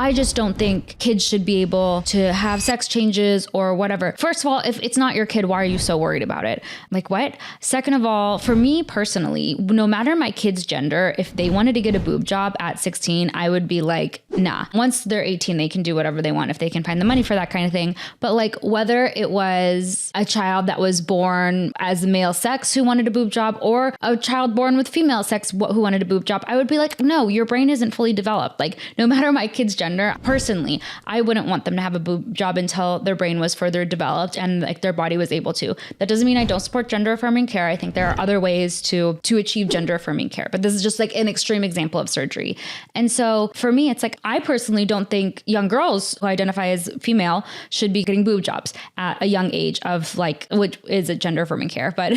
I just don't think kids should be able to have sex changes or whatever. First of all, if it's not your kid, why are you so worried about it? Like, what? Second of all, for me personally, no matter my kid's gender, if they wanted to get a boob job at 16, I would be like, nah. Once they're 18, they can do whatever they want if they can find the money for that kind of thing. But like, whether it was a child that was born as male sex who wanted a boob job or a child born with female sex who wanted a boob job, I would be like, no, your brain isn't fully developed. Like, no matter my kid's gender, personally, I wouldn't want them to have a boob job until their brain was further developed and like their body was able to. That doesn't mean I don't support gender affirming care. I think there are other ways to achieve gender affirming care, but this is just like an extreme example of surgery. And so for me, it's like, I personally don't think young girls who identify as female should be getting boob jobs at a young age of like, which is a gender affirming care, but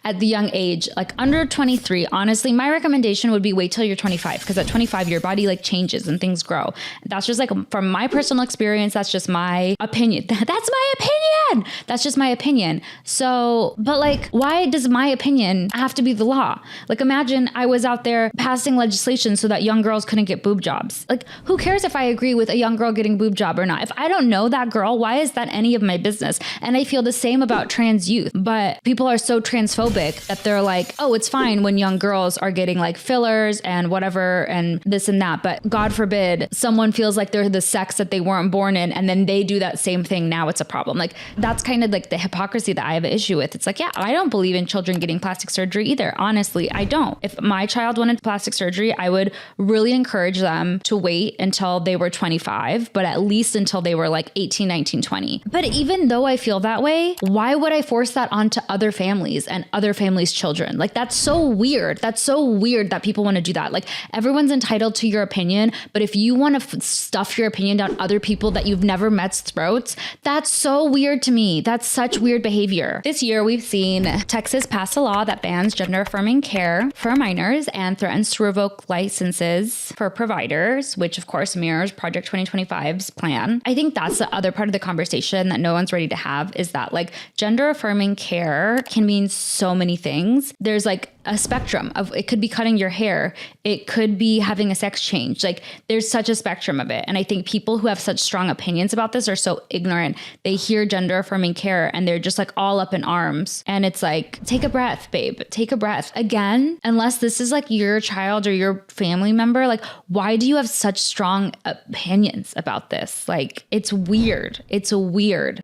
at the young age, like under 23, honestly, my recommendation would be wait till you're 25, because at 25, your body like changes and things grow. That's just like from my personal experience. That's just my opinion. That's my opinion. That's just my opinion. So, but like, why does my opinion have to be the law? Like, imagine I was out there passing legislation so that young girls couldn't get boob jobs. Like, who cares if I agree with a young girl getting boob job or not? If I don't know that girl, why is that any of my business? And I feel the same about trans youth, but people are so transphobic that they're like, oh, it's fine when young girls are getting like fillers and whatever and this and that. But God forbid someone feels like they're the sex that they weren't born in and then they do that same thing. Now it's a problem. Like, that's kind of like the hypocrisy that I have an issue with. It's like, yeah, I don't believe in children getting plastic surgery either. Honestly, I don't. If my child wanted plastic surgery, I would really encourage them to wait until they were 25, but at least until they were like 18, 19, 20. But even though I feel that way, why would I force that onto other families and other families' children? Like, that's so weird. That's so weird that people want to do that. Like, everyone's entitled to your opinion, but if you want to stuff your opinion down other people that you've never met's throats, that's so weird to me. That's such weird behavior. This year, we've seen Texas pass a law that bans gender affirming care for minors and threatens to revoke licenses for providers, which of course mirrors Project 2025's plan. I think that's the other part of the conversation that no one's ready to have, is that like gender affirming care can mean so many things. There's like a spectrum of, it could be cutting your hair. It could be having a sex change. Like, there's such a spectrum of it. And I think people who have such strong opinions about this are so ignorant. They hear gender affirming care and they're just like all up in arms. And it's like, take a breath, babe, take a breath. Again, unless this is like your child or your family member, like, why do you have such strong opinions about this? Like, it's weird. It's weird.